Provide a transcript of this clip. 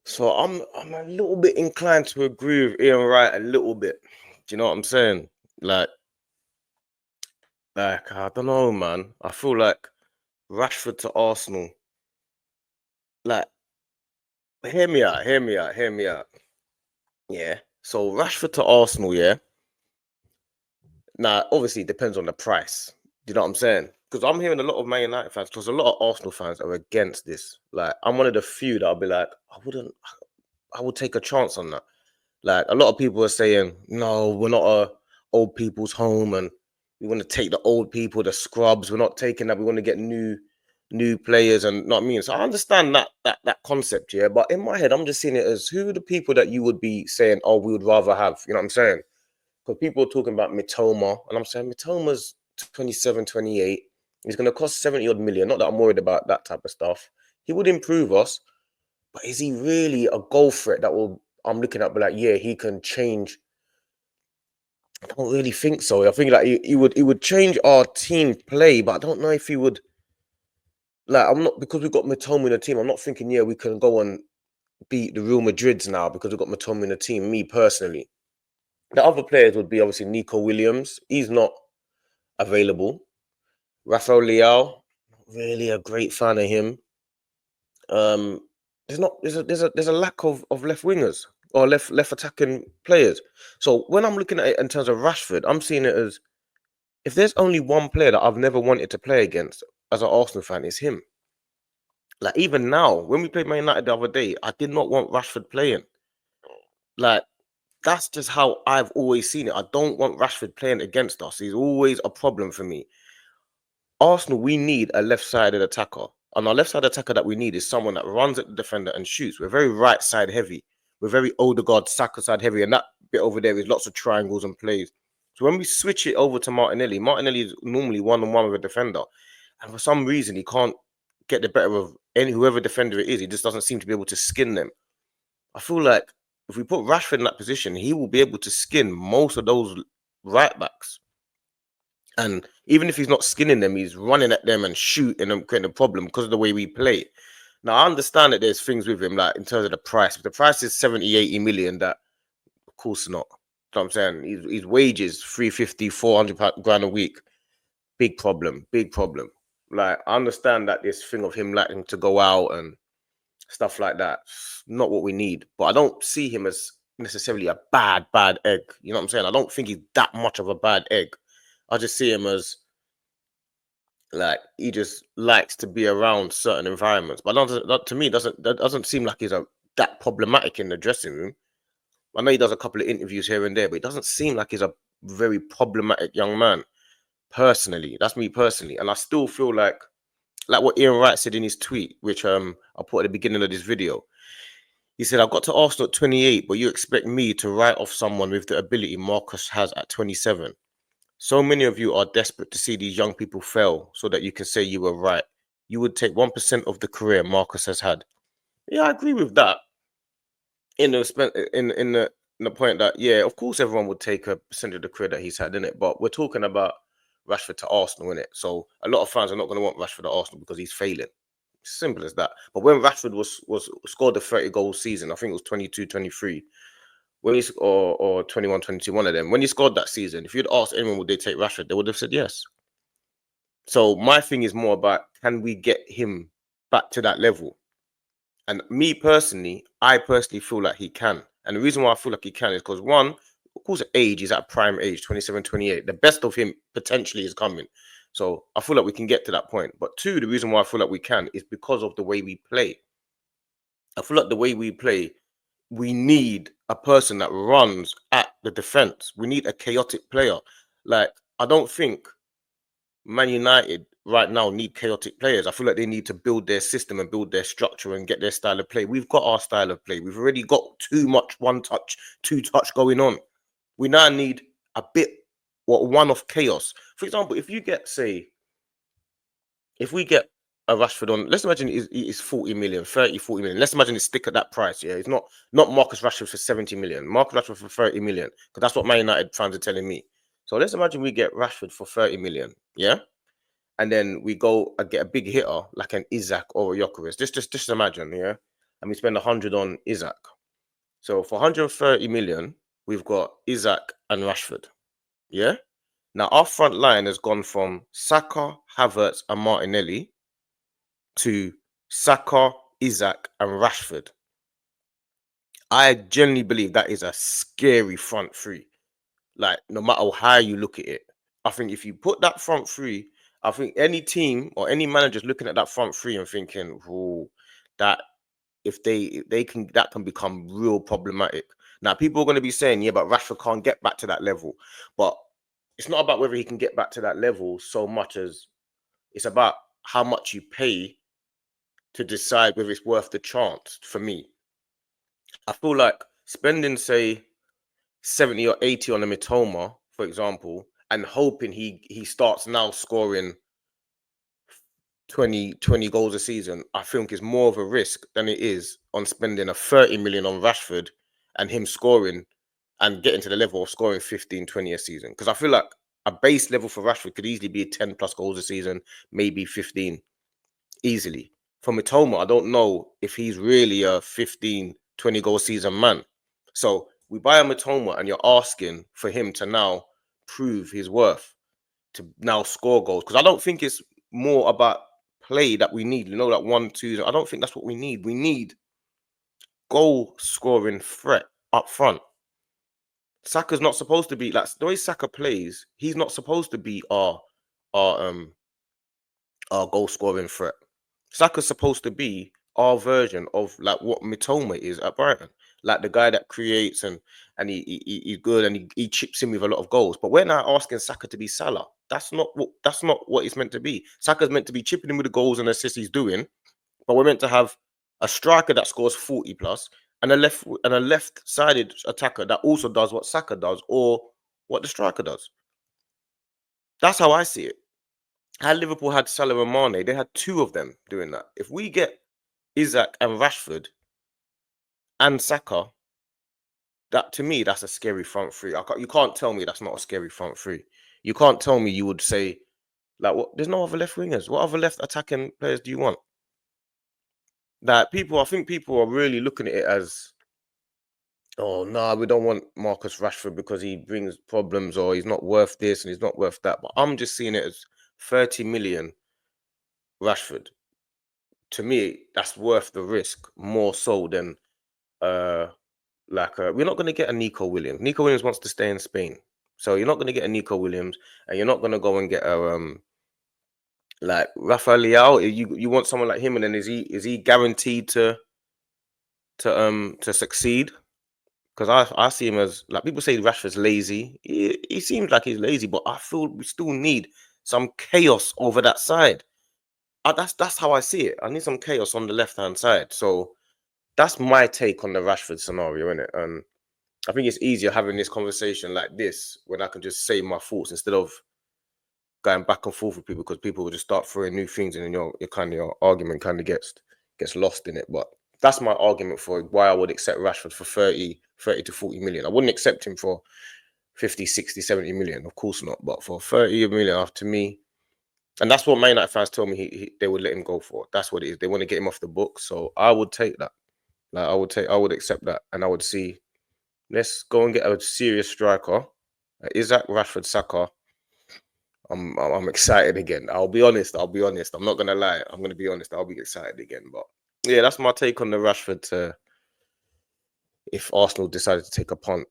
So I'm a little bit inclined to agree with Ian Wright a little bit. Do you know what I'm saying? Like, I don't know, man. I feel like Rashford to Arsenal. Like, hear me out, hear me out, hear me out. Yeah. So Rashford to Arsenal, yeah. Now, obviously, it depends on the price. Do you know what I'm saying? Because I'm hearing a lot of Man United fans, because a lot of Arsenal fans are against this. Like, I'm one of the few that I'll be like, I would take a chance on that. Like, a lot of people are saying, no, we're not a old people's home, and we want to take the old people, the scrubs. We're not taking that. We want to get new players, and not me. So I understand that concept, yeah. But in my head, I'm just seeing it as, who are the people that you would be saying, oh, we would rather have. You know what I'm saying? Because people are talking about Mitoma, and I'm saying Mitoma's 27, 28. He's going to cost 70 odd million. Not that I'm worried about that type of stuff. He would improve us, but is he really a goal threat that will, I'm looking at, be like, yeah, he can change? I don't really think so. I think like he would change our team play, but I don't know if he would. Like, I'm not, because we've got Mitoma in the team. I'm not thinking, yeah, we can go and beat the Real Madrids now because we've got Mitoma in the team. Me personally, the other players would be obviously Nico Williams. He's not available. Rafael Leao, not really a great fan of him. Um, there's not there's a lack of left wingers or left attacking players. So when I'm looking at it in terms of Rashford, I'm seeing it as, if there's only one player that I've never wanted to play against as an Arsenal fan, it's him. Like, even now, when we played Man United the other day, I did not want Rashford playing. Like, that's just how I've always seen it. I don't want Rashford playing against us. He's always a problem for me. Arsenal, we need a left-sided attacker. And our left-sided attacker that we need is someone that runs at the defender and shoots. We're very right-side heavy. We're very Odegaard, Saka side heavy. And that bit over there is lots of triangles and plays. So when we switch it over to Martinelli, Martinelli is normally one-on-one with a defender. And for some reason, he can't get the better of whoever defender it is. He just doesn't seem to be able to skin them. I feel like if we put Rashford in that position, he will be able to skin most of those right backs. And even if he's not skinning them, he's running at them and shooting and creating a problem because of the way we play. Now, I understand that there's things with him, like in terms of the price. If the price is 70, 80 million, that, of course not. You know what I'm saying? His wages, 350, 400 grand a week. Big problem, big problem. Like, I understand that this thing of him liking to go out and stuff like that, not what we need. But I don't see him as necessarily a bad egg. You know what I'm saying? I don't think he's that much of a bad egg. I just see him as, like, he just likes to be around certain environments. But to me, that doesn't seem like he's that problematic in the dressing room. I know he does a couple of interviews here and there, but it doesn't seem like he's a very problematic young man. Personally, that's me personally, and I still feel like what Ian Wright said in his tweet, which I put at the beginning of this video. He said, "I got to Arsenal at 28, but you expect me to write off someone with the ability Marcus has at 27. So many of you are desperate to see these young people fail so that you can say you were right. You would take 1% of the career Marcus has had." Yeah, I agree with that. In the point that, yeah, of course everyone would take a percentage of the career that he's had, in it. But we're talking about Rashford to Arsenal, in it. So a lot of fans are not going to want Rashford to Arsenal because he's failing. Simple as that. But when Rashford was scored the 30 goal season, I think it was 22, 23. When he's or 21, 22, one of them. When he scored that season, if you'd asked anyone would they take Rashford, they would have said yes. So my thing is more about, can we get him back to that level? And me personally, I personally feel like he can. And the reason why I feel like he can is because, one, of course, age is at prime age, 27, 28. The best of him potentially is coming. So I feel like we can get to that point. But two, the reason why I feel like we can is because of the way we play. I feel like the way we play, we need a person that runs at the defense. We need a chaotic player. Like, I don't think Man United right now need chaotic players. I feel like they need to build their system and build their structure and get their style of play. We've got our style of play. We've already got too much one touch, two touch going on. We now need a bit, one of chaos. For example, if we get a Rashford on, let's imagine it's 40 million, 30, 40 million. Let's imagine it's stick at that price. Yeah, it's not Marcus Rashford for 70 million, Marcus Rashford for 30 million, because that's what Man United fans are telling me. So let's imagine we get Rashford for 30 million. Yeah. And then we go and get a big hitter like an Isaac or a Jokeris. Just imagine, yeah. and we spend 100 on Isaac. So for 130 million, we've got Isaac and Rashford. Yeah. Now our front line has gone from Saka, Havertz, and Martinelli to Saka, Isaac, and Rashford. I genuinely believe that is a scary front three. Like, no matter how you look at it, I think if you put that front three, I think any team or any manager's looking at that front three and thinking, "Oh, that if they can, that can become real problematic." Now, people are going to be saying, "Yeah, but Rashford can't get back to that level." But it's not about whether he can get back to that level so much as it's about how much you pay to decide whether it's worth the chance. For me, I feel like spending, say, 70 or 80 on a Mitoma, for example, and hoping he starts now scoring 20 goals a season, I think is more of a risk than it is on spending a 30 million on Rashford and him scoring and getting to the level of scoring 15, 20 a season. Because I feel like a base level for Rashford could easily be 10 plus goals a season, maybe 15 easily. For Mitoma, I don't know if he's really a 15, 20 goal season man. So we buy a Mitoma and you're asking for him to now prove his worth, to now score goals. Because I don't think it's more about play that we need. You know, like 1, 2. I don't think that's what we need. We need goal scoring threat up front. Saka's not supposed to be like the way Saka plays. He's not supposed to be our our goal scoring threat. Saka's supposed to be our version of like what Mitoma is at Brighton, like the guy that creates and he's good and he chips in with a lot of goals. But we're now asking Saka to be Salah. That's not what it's meant to be. Saka's meant to be chipping in with the goals and assists he's doing, but we're meant to have a striker that scores 40 plus and a left-sided attacker that also does what Saka does or what the striker does. That's how I see it. How Liverpool had Salah and Mane, they had two of them doing that. If we get Isaac and Rashford and Saka, that to me, that's a scary front three. You can't tell me that's not a scary front three. You can't tell me you would say, like, what? There's no other left wingers. What other left attacking players do you want? That I think people are really looking at it as, oh, no, we don't want Marcus Rashford because he brings problems or he's not worth this and he's not worth that. But I'm just seeing it as 30 million Rashford. To me, that's worth the risk more so than we're not going to get a Nico Williams. Nico Williams wants to stay in Spain, so you're not going to get a Nico Williams, and you're not going to go and get a like Rafael Leao. You want someone like him, and then is he guaranteed to succeed? Because I see him as, like, people say Rashford's lazy. He seems like he's lazy, but I feel we still need some chaos over that side. That's how I see it. I need some chaos on the left-hand side. So that's my take on the Rashford scenario, innit? And I think it's easier having this conversation like this when I can just say my thoughts instead of going back and forth with people, because people will just start throwing new things and then your argument kind of gets lost in it. But that's my argument for why I would accept Rashford for 30 to 40 million. I wouldn't accept him for 50, 60, 70 million. Of course not. But for 30 million, after me, and that's what Man United fans told me they would let him go for. That's what it is. They want to get him off the book. So I would take that. Like I would accept that. And I would see, let's go and get a serious striker. Isaac, Rashford, Saka. I'm excited again. I'll be honest. I'm not gonna lie. I'm gonna be honest. I'll be excited again. But yeah, that's my take on the Rashford. If Arsenal decided to take a punt.